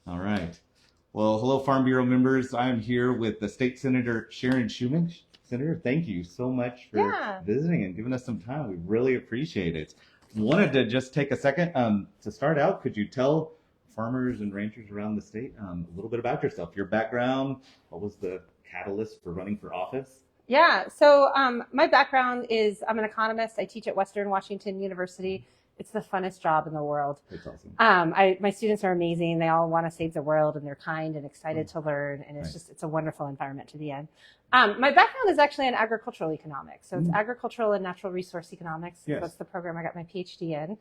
All right. Well, hello, Farm Bureau members. I am here with the State Senator Shewmake. Senator, thank you so much for visiting and giving us some time. We really appreciate it. Wanted to just take a second to start out. Could you tell farmers and ranchers around the state a little bit about yourself, your background? What was the catalyst for running for office? Yeah, so my background is I'm an economist. I teach at Western Washington University. It's the funnest job in the world. That's awesome. My students are amazing. They all want to save the world, and they're kind and excited to learn, and it's a wonderful environment to be in. My background is actually in agricultural economics. So it's agricultural and natural resource economics. Yes. That's the program I got my PhD in.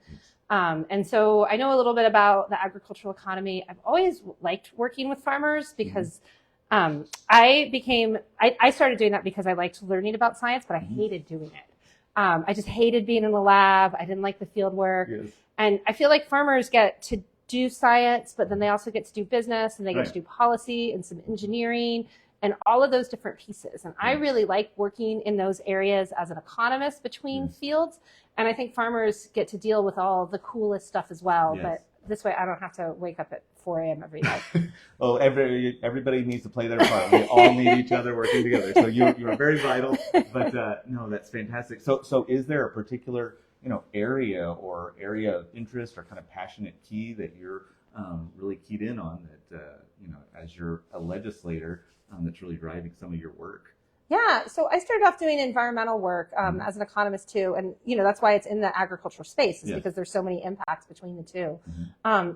And so I know a little bit about the agricultural economy. I've always liked working with farmers because I started doing that because I liked learning about science, but I hated doing it. I just hated being in the lab. I didn't like the field work. Yes. And I feel like farmers get to do science, but then they also get to do business, and they get to do policy and some engineering and all of those different pieces. And I really like working in those areas as an economist between fields. And I think farmers get to deal with all the coolest stuff as well. Yes. But this way I don't have to wake up at 4 a.m. every day. Well, everybody needs to play their part. We all need each other working together. So you are very vital. But no, that's fantastic. So is there a particular area of interest or kind of passionate key that you're really keyed in on that as you're a legislator that's really driving some of your work? Yeah, so I started off doing environmental work as an economist too, and that's why it's in the agricultural space, is because there's so many impacts between the two.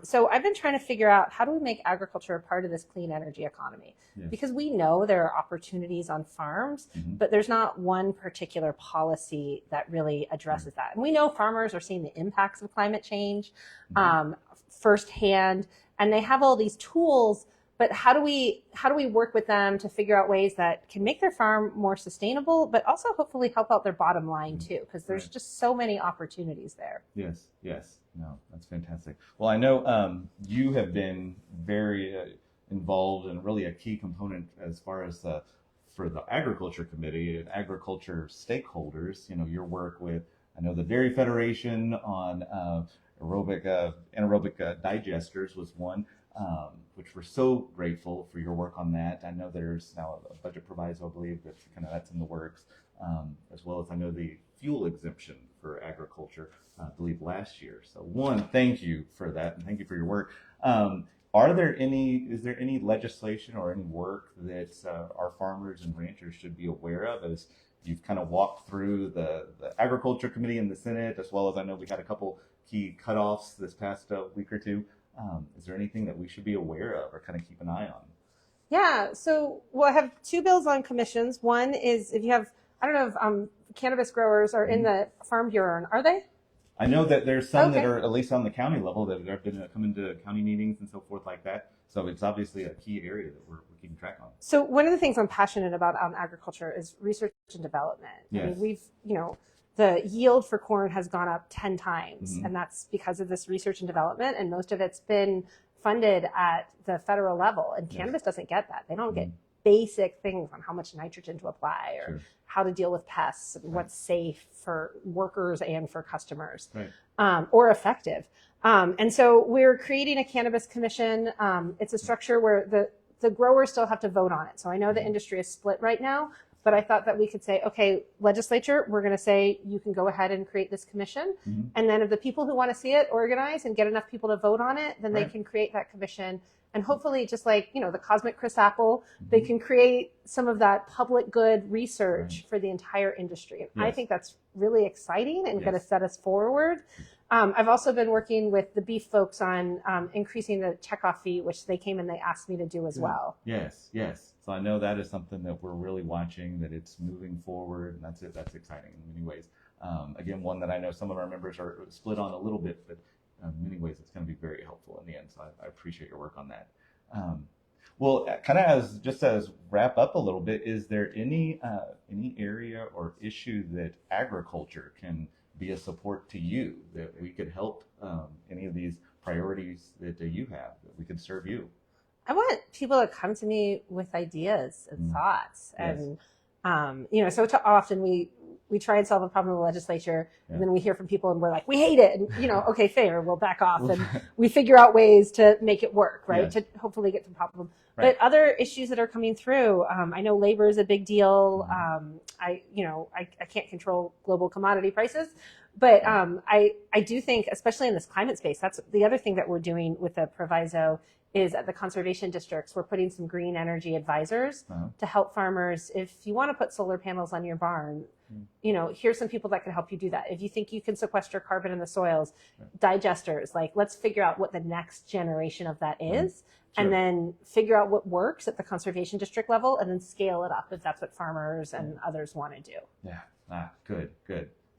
So I've been trying to figure out, how do we make agriculture a part of this clean energy economy? Because we know there are opportunities on farms, but there's not one particular policy that really addresses that. And we know farmers are seeing the impacts of climate change firsthand, and they have all these tools. But how do we work with them to figure out ways that can make their farm more sustainable, but also hopefully help out their bottom line too? Because there's just so many opportunities there. Yes. No, that's fantastic. Well, I know you have been very involved and really a key component as far as for the Agriculture Committee and agriculture stakeholders. Your work with, I know, the Dairy Federation on anaerobic digesters was one. Which we're so grateful for your work on that. I know there's now a budget proviso, I believe, that's in the works, as well as I know the fuel exemption for agriculture, I believe last year. So one, thank you for that, and thank you for your work. Is there any legislation or any work that our farmers and ranchers should be aware of as you've kind of walked through the Agriculture Committee in the Senate, as well as I know we had a couple key cutoffs this past week or two? Is there anything that we should be aware of or kind of keep an eye on? Yeah, so I have two bills on commissions. One is, if you have, I don't know if cannabis growers are in the Farm Bureau, are they? I know that there's some that are at least on the county level that have been coming to county meetings and so forth like that. So it's obviously a key area that we're keeping track on. So one of the things I'm passionate about agriculture is research and development. Yes. I mean, we've, the yield for corn has gone up 10 times, and that's because of this research and development, and most of it's been funded at the federal level, and cannabis doesn't get that. They don't get basic things on how much nitrogen to apply or how to deal with pests and what's safe for workers and for customers, or effective. And so we're creating a cannabis commission. It's a structure where the growers still have to vote on it. So I know the industry is split right now, but I thought that we could say, okay, legislature, we're going to say you can go ahead and create this commission. And then if the people who want to see it organize and get enough people to vote on it, then they can create that commission. And hopefully, just like, the cosmic Chris Apple, they can create some of that public good research for the entire industry. And I think that's really exciting and going to set us forward. I've also been working with the beef folks on increasing the checkoff fee, which they came and they asked me to do as well. Yes. So I know that is something that we're really watching, that it's moving forward, and that's exciting in many ways. Again, one that I know some of our members are split on a little bit, but in many ways it's going to be very helpful in the end. So I appreciate your work on that. Well, kind of as wrap up a little bit, is there any area or issue that agriculture can be a support to you, that we could help any of these priorities that you have, that we could serve you? I want people to come to me with ideas and thoughts. And, so often we try and solve a problem in the legislature, and then we hear from people and we're like, we hate it. And, okay, fair, we'll back off. And we figure out ways to make it work, right? To hopefully get to the problem. Right. But other issues that are coming through, I know labor is a big deal. I can't control global commodity prices, but I do think, especially in this climate space, that's the other thing that we're doing with the proviso is at the conservation districts, we're putting some green energy advisors to help farmers. If you want to put solar panels on your barn, here's some people that can help you do that. If you think you can sequester carbon in the soils, digesters, let's figure out what the next generation of that is. Sure. And then figure out what works at the conservation district level and then scale it up if that's what farmers and others want to do. Yeah. Good.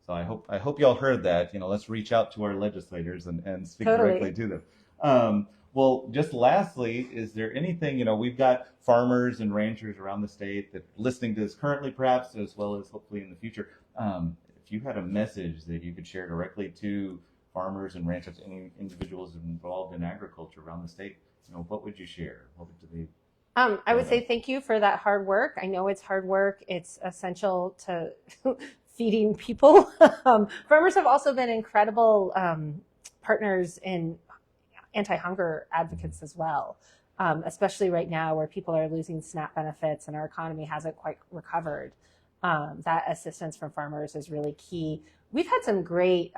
So I hope y'all heard that. Let's reach out to our legislators and speak directly to them. Well, just lastly, is there anything, we've got farmers and ranchers around the state that are listening to this currently, perhaps, as well as hopefully in the future. If you had a message that you could share directly to farmers and ranchers, any individuals involved in agriculture around the state, what would you share? What would they? I would say thank you for that hard work. I know it's hard work. It's essential to feeding people. Farmers have also been incredible partners in anti-hunger advocates as well, especially right now where people are losing SNAP benefits and our economy hasn't quite recovered. That assistance from farmers is really key. We've had some great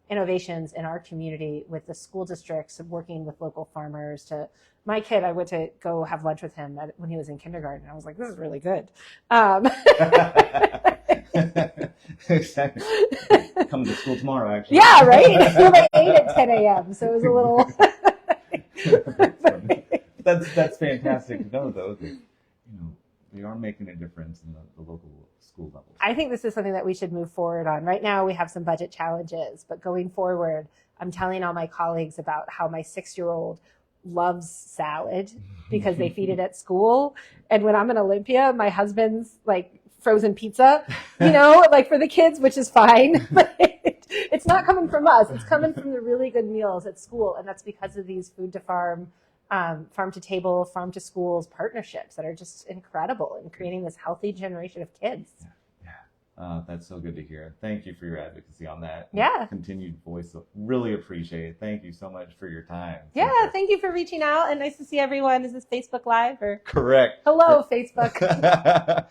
innovations in our community with the school districts working with local farmers. My kid, I went to go have lunch with him when he was in kindergarten. I was like, this is really good. Exactly. Coming to school tomorrow, actually. Yeah, right? They ate at 10 a.m., so it was a little... That's fantastic to know, though, that they are making a difference in the local school levels. I think this is something that we should move forward on. Right now, we have some budget challenges, but going forward, I'm telling all my colleagues about how my 6-year-old loves salad because they feed it at school. And when I'm in Olympia, my husband's frozen pizza, for the kids, which is fine. But it's not coming from us. It's coming from the really good meals at school. And that's because of these food to farm, farm to table, farm to schools partnerships that are just incredible in creating this healthy generation of kids. That's so good to hear. Thank you for your advocacy on that. Yeah. Continued voice. Really appreciate it. Thank you so much for your time. Yeah, thank you for reaching out and nice to see everyone. Is this Facebook Live or? Correct. Hello, Facebook.